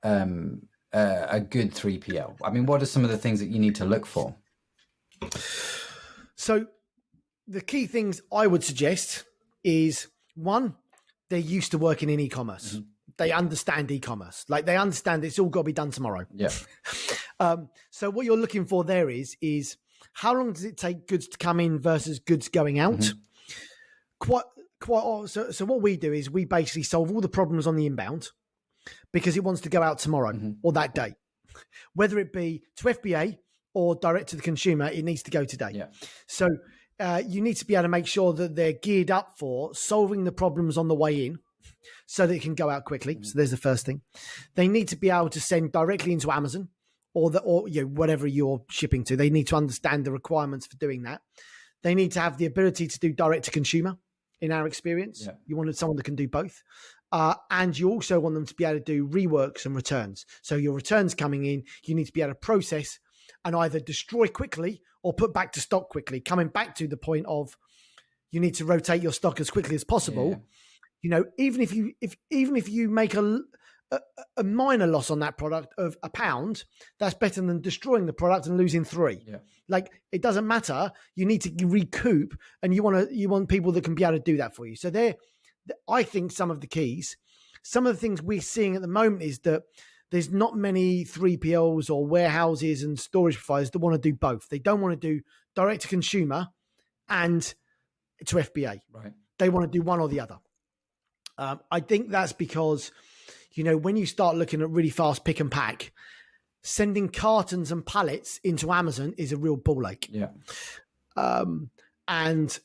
Speaker 1: a good 3PL? I mean, what are some of the things that you need to look for?
Speaker 2: So the key things I would suggest is, one, they're used to working in e-commerce. They understand e-commerce. Like, they understand it's all got to be done tomorrow. Yeah. So what you're looking for there is how long does it take goods to come in versus goods going out? So what we do is we basically solve all the problems on the inbound because it wants to go out tomorrow or that day. Whether it be to FBA or direct to the consumer, it needs to go today. Yeah. So you need to be able to make sure that they're geared up for solving the problems on the way in so that it can go out quickly. So there's the first thing. They need to be able to send directly into Amazon or whatever you're shipping to. They need to understand the requirements for doing that. They need to have the ability to do direct to consumer. In our experience, you wanted someone that can do both. And you also want them to be able to do reworks and returns. So your returns coming in, you need to be able to process and either destroy quickly or put back to stock quickly, coming back to the point of you need to rotate your stock as quickly as possible. Yeah. Even if you make a minor loss on that product of £1, that's better than destroying the product and losing £3. Yeah. Like, it doesn't matter. You need to recoup, and you want people that can be able to do that for you. So I think some of the keys, some of the things we're seeing at the moment is that there's not many 3PLs or warehouses and storage providers that want to do both. They don't want to do direct to consumer and to FBA. Right. They want to do one or the other. I think that's because, when you start looking at really fast pick and pack, sending cartons and pallets into Amazon is a real ball ache. Yeah. And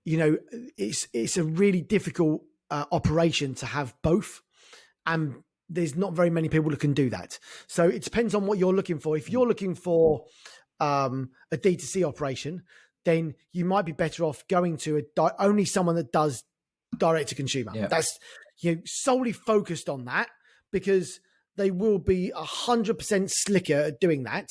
Speaker 2: it's a really difficult operation to have both. And there's not very many people that can do that. So it depends on what you're looking for. If you're looking for a D2C operation, then you might be better off going to only someone that does direct to consumer. Yeah. That's solely focused on that, because they will be 100% slicker at doing that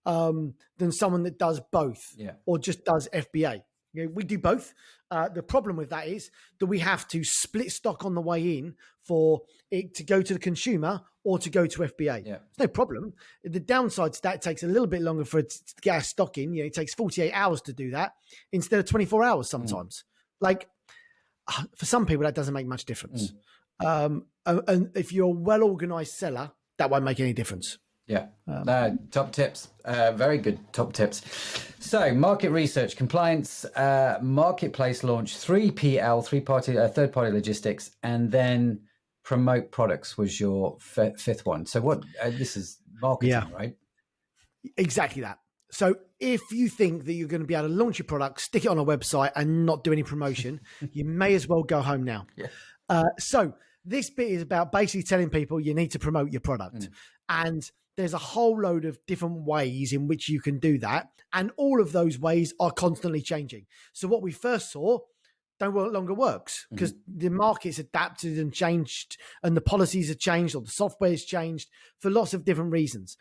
Speaker 2: than someone that does both or just does FBA. We do both. The problem with that is that we have to split stock on the way in for it to go to the consumer or to go to FBA. Yeah. It's no problem. The downside to that, takes a little bit longer for it to get our stock in. It takes 48 hours to do that instead of 24 hours sometimes. Like, for some people, that doesn't make much difference. And if you're a well-organized seller, that won't make any difference. Yeah.
Speaker 1: Top tips. Very good top tips. So, market research, compliance, marketplace launch, 3PL, third-party logistics, and then promote products was your fifth one. So what, this is marketing, right? Exactly that.
Speaker 2: So if you think that you're going to be able to launch your product, stick it on a website and not do any promotion, you may as well go home now. Yeah. So this bit is about basically telling people you need to promote your product. And there's a whole load of different ways in which you can do that. And all of those ways are constantly changing. So what we first saw no longer works because the market's adapted and changed, and the policies have changed, or the software has changed for lots of different reasons.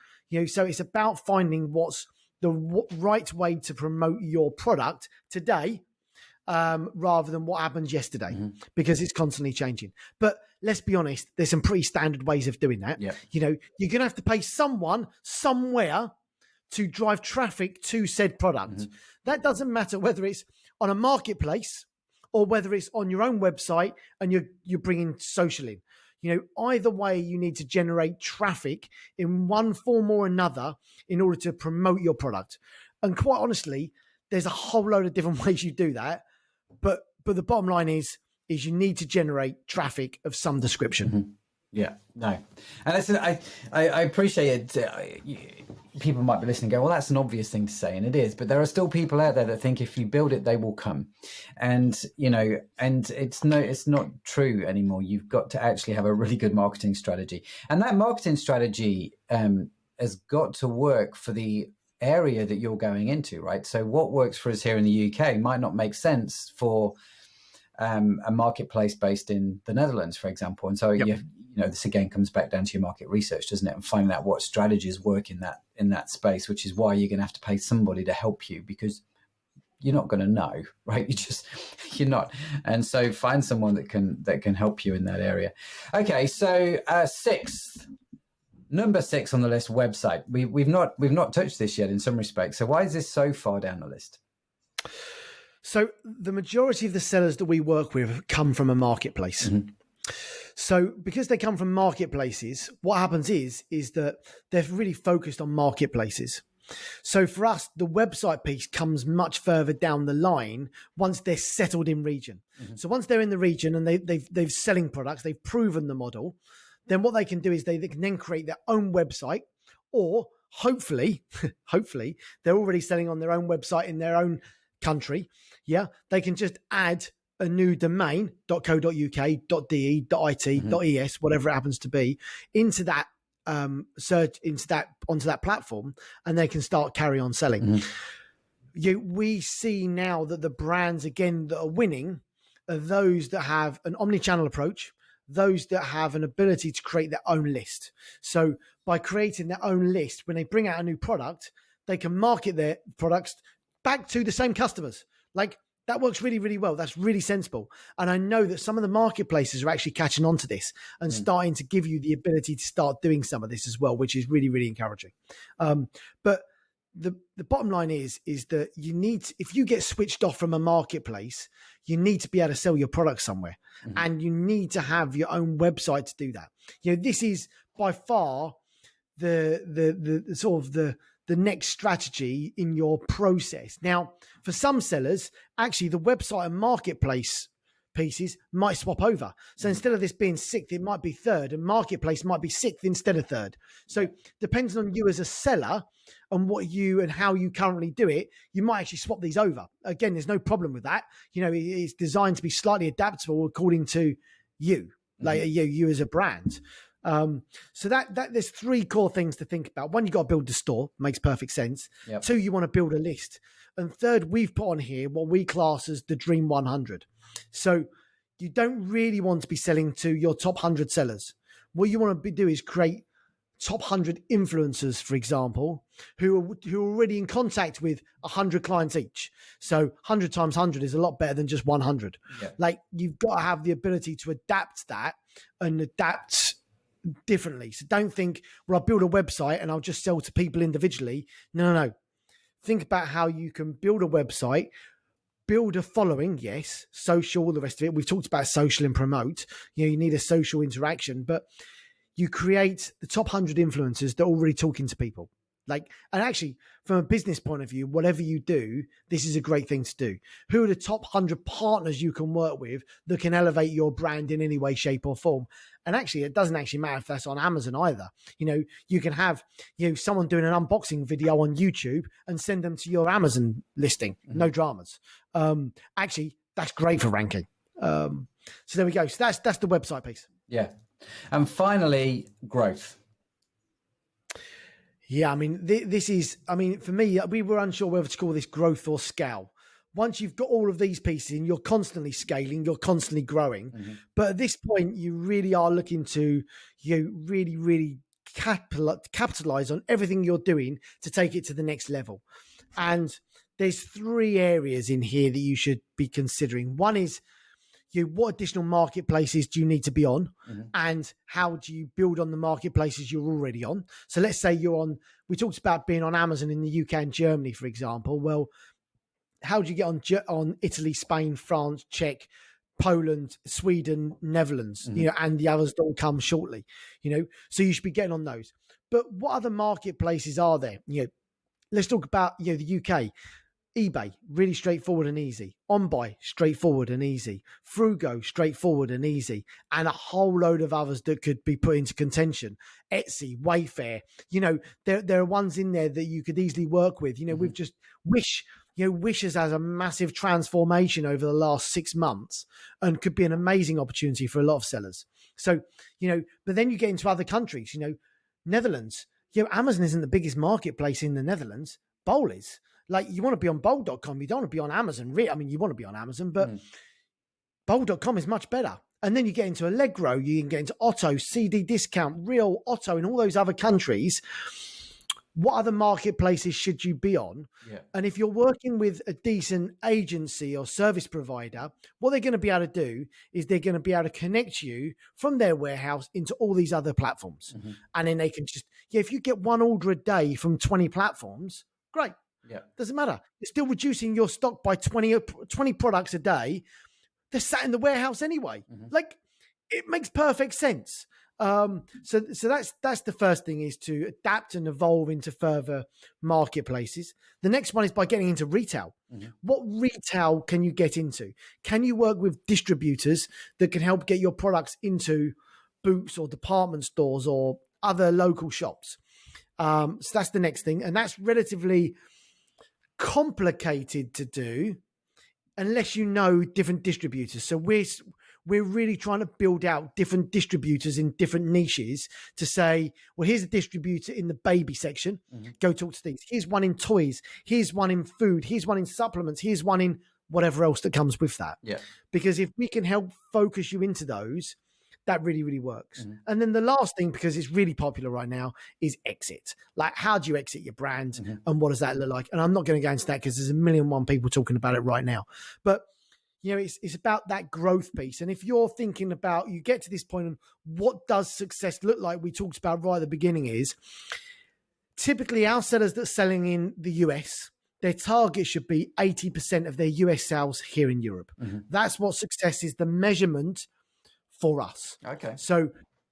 Speaker 2: So it's about finding what's the right way to promote your product today, rather than what happened yesterday, because it's constantly changing. But let's be honest, there's some pretty standard ways of doing that. Yep. You're going to have to pay someone somewhere to drive traffic to said product. That doesn't matter whether it's on a marketplace or whether it's on your own website and you're bringing social in. Either way, you need to generate traffic in one form or another in order to promote your product. And quite honestly, there's a whole load of different ways you do that. But the bottom line is you need to generate traffic of some description.
Speaker 1: Yeah, no. And listen, I appreciate it. People might be listening and go, well, that's an obvious thing to say. And it is, but there are still people out there that think if you build it, they will come. And, and it's not true anymore. You've got to actually have a really good marketing strategy. And that marketing strategy has got to work for the area that you're going into, right? So what works for us here in the UK might not make sense for a marketplace based in the Netherlands, for example. And so you know, this again comes back down to your market research, doesn't it? And finding out what strategies work in that space, which is why you're going to have to pay somebody to help you, because you're not going to know, right? You're not. And so find someone that can help you in that area. Okay, so number 6 on the list, website. We've not touched this yet in some respects. So why is this so far down the list?
Speaker 2: So the majority of the sellers that we work with come from a marketplace. Mm-hmm. So because they come from marketplaces, what happens is that they're really focused on marketplaces. So for us, the website piece comes much further down the line once they're settled in region. Mm-hmm. So once they're in the region and they've selling products, they've proven the model, then what they can do is they can then create their own website, or hopefully they're already selling on their own website in their own country. Yeah, they can just add a new domain, .co.uk, .de, .it, mm-hmm. .es, whatever it happens to be, into that search, onto that platform, and they can start carry on selling. Mm-hmm. We see now that the brands again that are winning are those that have an omni-channel approach, those that have an ability to create their own list. So by creating their own list, when they bring out a new product, they can market their products back to the same customers. Like, that works really, really well. That's really sensible. And I know that some of the marketplaces are actually catching on to this and starting to give you the ability to start doing some of this as well, which is really, really encouraging. But the bottom line is that you need to, if you get switched off from a marketplace, you need to be able to sell your product somewhere, mm-hmm. and you need to have your own website to do that. This is by far the sort of the next strategy in your process. Now, for some sellers, actually the website and marketplace pieces might swap over. So instead of this being 6th, it might be 3rd, and marketplace might be 6th instead of 3rd. So depending on you as a seller and what you and how you currently do it, you might actually swap these over. Again, there's no problem with that. It's designed to be slightly adaptable according to you, like you as a brand. So that there's 3 core things to think about. 1, you got to build the store, makes perfect sense. Yep. 2, you want to build a list. And 3rd, we've put on here what we class as the Dream 100. So you don't really want to be selling to your top 100 sellers. What you want to do is create top 100 influencers, for example, who are already in contact with 100 clients each. So 100 times 100 is a lot better than just 100. Yeah. Like, you've got to have the ability to adapt that and adapt differently. So don't think, well, I'll build a website and I'll just sell to people individually. No. Think about how you can build a website, build a following, yes, social, all the rest of it. We've talked about social and promote. You need a social interaction, but you create the top 100 influencers that are already talking to people. And actually, from a business point of view, whatever you do, this is a great thing to do. Who are the top 100 partners you can work with that can elevate your brand in any way, shape, or form? And actually, it doesn't actually matter if that's on Amazon either. You can have someone doing an unboxing video on YouTube and send them to your Amazon listing. Mm-hmm. No dramas. Actually, that's great for ranking. So there we go. So that's the website piece.
Speaker 1: Yeah. And finally, growth.
Speaker 2: Yeah, this is, for me, we were unsure whether to call this growth or scale. Once you've got all of these pieces and you're constantly scaling, you're constantly growing. Mm-hmm. But at this point, you really are looking to, really, really capitalize on everything you're doing to take it to the next level. And there's 3 areas in here that you should be considering. One is, what additional marketplaces do you need to be on, mm-hmm. and how do you build on the marketplaces you're already on? So let's say we talked about being on Amazon in the UK and Germany, for example. Well, how do you get on Italy, Spain, France, Czech, Poland, Sweden, Netherlands, mm-hmm. And the others that will come shortly, so you should be getting on those. But what other marketplaces are there? Let's talk about, the UK. eBay, really straightforward and easy. OnBuy, straightforward and easy. Frugo, straightforward and easy. And a whole load of others that could be put into contention. Etsy, Wayfair, there are ones in there that you could easily work with. Mm-hmm. We've just Wish has had a massive transformation over the last 6 months and could be an amazing opportunity for a lot of sellers. So, but then you get into other countries, Netherlands, Amazon isn't the biggest marketplace in the Netherlands. Bol is. Like, you want to be on bol.com. You don't want to be on Amazon. I mean, you want to be on Amazon, but bol.com is much better. And then you get into Allegro, you can get into Otto, CD Discount, Real, Otto, in all those other countries. What other marketplaces should you be on?
Speaker 1: Yeah.
Speaker 2: And if you're working with a decent agency or service provider, what they're going to be able to do is they're going to be able to connect you from their warehouse into all these other platforms.
Speaker 1: Mm-hmm.
Speaker 2: And then they can just, if you get one order a day from 20 platforms, great.
Speaker 1: Yeah. Doesn't
Speaker 2: matter. You're still reducing your stock by 20 products a day. They're sat in the warehouse anyway. Mm-hmm. Like, it makes perfect sense. So that's the first thing, is to adapt and evolve into further marketplaces. The next one is by getting into retail. Mm-hmm. What retail can you get into? Can you work with distributors that can help get your products into Boots or department stores or other local shops? So that's the next thing. And that's relatively complicated to do unless you know different distributors. So we're really trying to build out different distributors in different niches to say, well, here's a distributor in the baby section. Mm-hmm. Go talk to these. Here's one in toys. Here's one in food. Here's one in supplements. Here's one in whatever else that comes with that.
Speaker 1: Yeah.
Speaker 2: Because if we can help focus you into those, that really, really works. Mm-hmm. And then the last thing, because it's really popular right now, is exit. Like, how do you exit your brand, mm-hmm. and what does that look like? And I'm not going to go into that because there's 1,000,001 people talking about it right now. But it's about that growth piece. And if you're thinking about, you get to this point, and what does success look like? We talked about right at the beginning is typically our sellers that are selling in the US, their target should be 80% of their US sales here in Europe. Mm-hmm. That's what success is, the measurement for us.
Speaker 1: Okay.
Speaker 2: So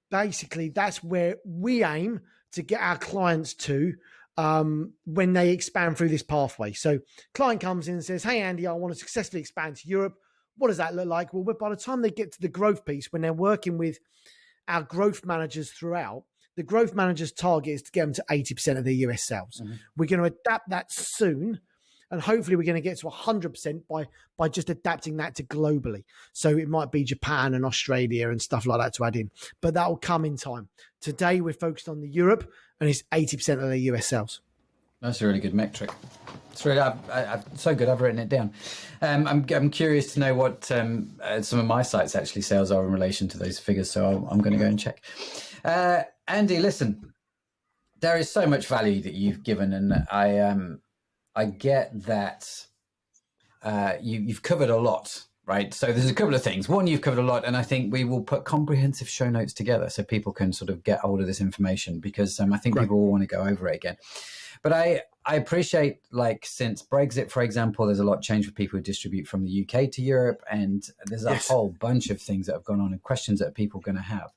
Speaker 2: basically that's where we aim to get our clients to when they expand through this pathway. So client comes in and says, hey, Andy, I want to successfully expand to Europe. What does that look like? Well, by the time they get to the growth piece, when they're working with our growth managers throughout, the growth managers' target is to get them to 80% of their US sales. Mm-hmm. We're going to adapt that soon. And hopefully we're going to get to 100% by just adapting that to globally. So it might be Japan and Australia and stuff like that to add in. But that will come in time. Today we're focused on the Europe, and it's 80% of their US sales.
Speaker 1: That's a really good metric. It's really so good. I've written it down. I'm curious to know what some of my sites actually sales are in relation to those figures. So I'm going to go and check. Andy, listen, there is so much value that you've given, and I get that you've covered a lot, right? So there's a couple of things. One, you've covered a lot, and I think we will put comprehensive show notes together so people can sort of get hold of this information, because I think people will want to go over it again. But I appreciate, like, since Brexit, for example, there's a lot of change for people who distribute from the UK to Europe, and there's a whole bunch of things that have gone on and questions that people are going to have.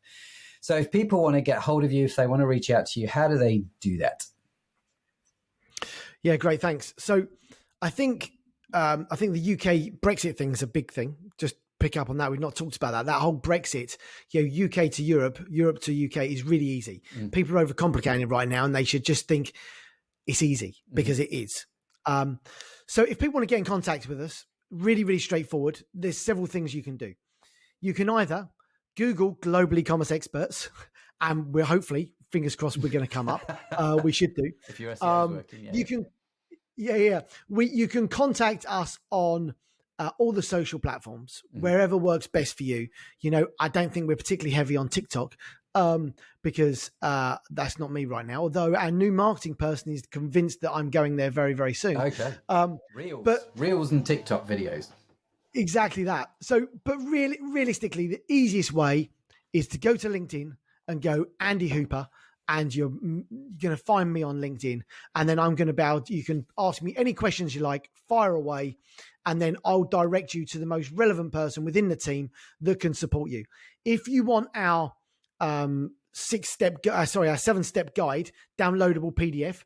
Speaker 1: So if people want to get hold of you, if they want to reach out to you, how do they do that?
Speaker 2: Yeah, great. Thanks. So I think the UK Brexit thing is a big thing. Just pick up on that. We've not talked about that. That whole Brexit, UK to Europe, Europe to UK is really easy. Mm. People are overcomplicating it right now, and they should just think it's easy, because it is. So if people want to get in contact with us, really, really straightforward. There's several things you can do. You can either Google global e-commerce experts, and we're hopefully, fingers crossed, we're going to come up. We should do.
Speaker 1: If your SEO is working,
Speaker 2: you can, you can contact us on all the social platforms, wherever works best for you. I don't think we're particularly heavy on TikTok, because that's not me right now. Although our new marketing person is convinced that I'm going there very, very soon.
Speaker 1: Okay. Reels and TikTok videos.
Speaker 2: Exactly that. So, but realistically, the easiest way is to go to LinkedIn and go Andy Hooper, and you're going to find me on LinkedIn. And then I'm going to you can ask me any questions you like, fire away, and then I'll direct you to the most relevant person within the team that can support you. If you want our 7-step guide, downloadable PDF,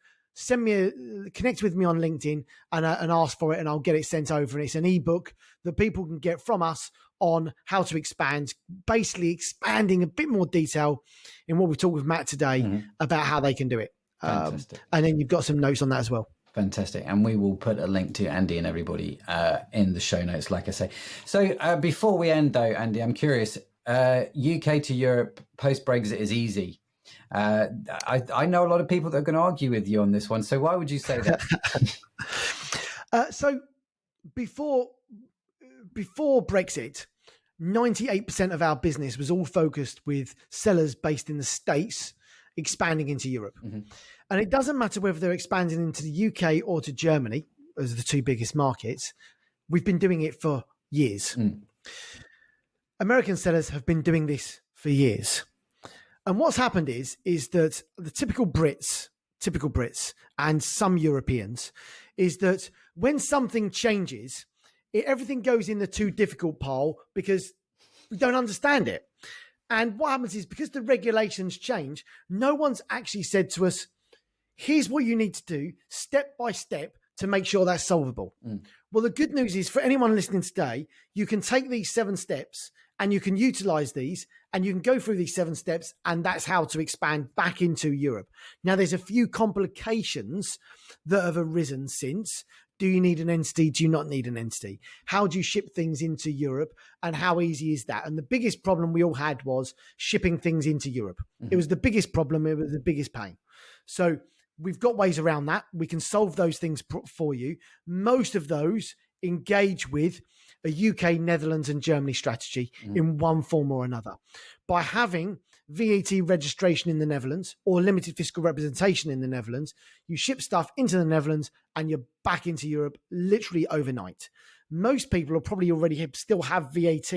Speaker 2: connect with me on LinkedIn and ask for it, and I'll get it sent over. And it's an ebook that people can get from us on how to expand, basically expanding a bit more detail in what we talked with Matt today about how they can do it. And then you've got some notes on that as well.
Speaker 1: Fantastic. And we will put a link to Andy and everybody in the show notes, like I say. So before we end though, Andy, I'm curious, UK to Europe post-Brexit is easy. I know a lot of people that are going to argue with you on this one. So why would you say that?
Speaker 2: So before Brexit, 98% of our business was all focused with sellers based in the States expanding into Europe. Mm-hmm. And it doesn't matter whether they're expanding into the UK or to Germany, as the two biggest markets. We've been doing it for years. American sellers have been doing this for years. And what's happened is that the typical Brits and some Europeans is that when something changes, everything goes in the too difficult pile because we don't understand it. And what happens is because the regulations change, no one's actually said to us, here's what you need to do step by step to make sure that's solvable. Well, the good news is for anyone listening today, you can take these 7 steps and you can utilize these and you can go through these 7 steps, and that's how to expand back into Europe. Now, there's a few complications that have arisen since. Do you need an entity? Do you not need an entity? How do you ship things into Europe? And how easy is that? And the biggest problem we all had was shipping things into Europe. It was the biggest problem. It was the biggest pain. So we've got ways around that. We can solve those things for you. Most of those engage with a UK, Netherlands and Germany strategy in one form or another. By having VAT registration in the Netherlands or limited fiscal representation in the Netherlands, you ship stuff into the Netherlands and you're back into Europe literally overnight. Most people will probably already still have VAT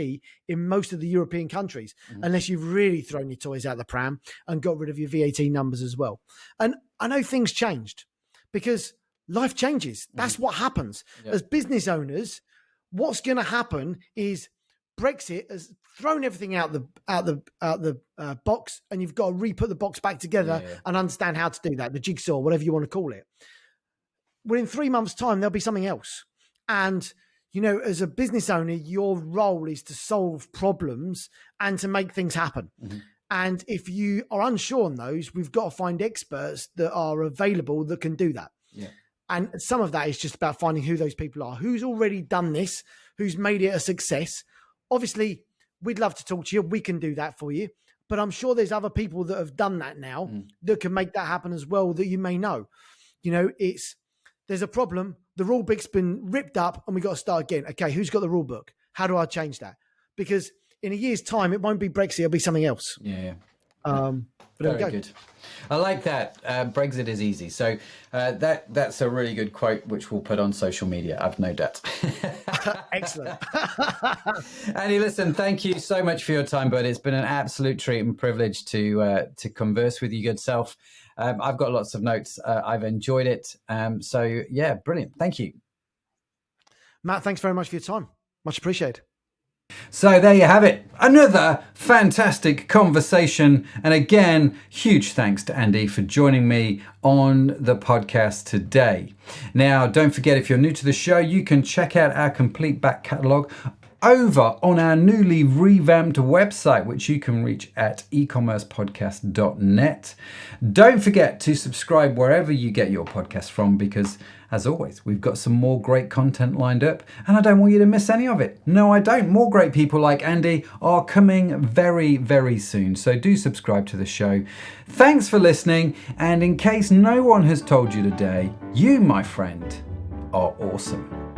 Speaker 2: in most of the European countries, unless you've really thrown your toys out the pram and got rid of your VAT numbers as well. And I know things changed because life changes. That's what happens. As business owners, what's going to happen is Brexit has thrown everything out the box, and you've got to re-put the box back together and understand how to do that, the jigsaw, whatever you want to call it. Well, in 3 months' time, there'll be something else. And, you know, as a business owner, your role is to solve problems and to make things happen. And if you are unsure on those, we've got to find experts that are available that can do that. And some of that is just about finding who those people are, who's already done this, who's made it a success. Obviously, we'd love to talk to you. We can do that for you. But I'm sure there's other people that have done that now that can make that happen as well that you may know. You know, there's a problem. The rule book's been ripped up and we got to start again. Okay, who's got the rule book? How do I change that? Because in a year's time, it won't be Brexit. It'll be something else. But
Speaker 1: very good. I like that. Brexit is easy. So that's a really good quote, which we'll put on social media. I've no doubt.
Speaker 2: Excellent.
Speaker 1: Andy, listen, thank you so much for your time, bud. It's been an absolute treat and privilege to converse with you, good self. I've got lots of notes. I've enjoyed it. So yeah, brilliant. Thank you.
Speaker 2: Matt, thanks very much for your time. Much appreciated.
Speaker 1: So there you have it. Another fantastic conversation. And again, huge thanks to Andy for joining me on the podcast today. Now, don't forget, if you're new to the show, you can check out our complete back catalogue over on our newly revamped website, which you can reach at ecommercepodcast.net. Don't forget to subscribe wherever you get your podcast from, because as always, we've got some more great content lined up and I don't want you to miss any of it. No, I don't. More great people like Andy are coming very, very soon. So do subscribe to the show. Thanks for listening. And in case no one has told you today, you, my friend, are awesome.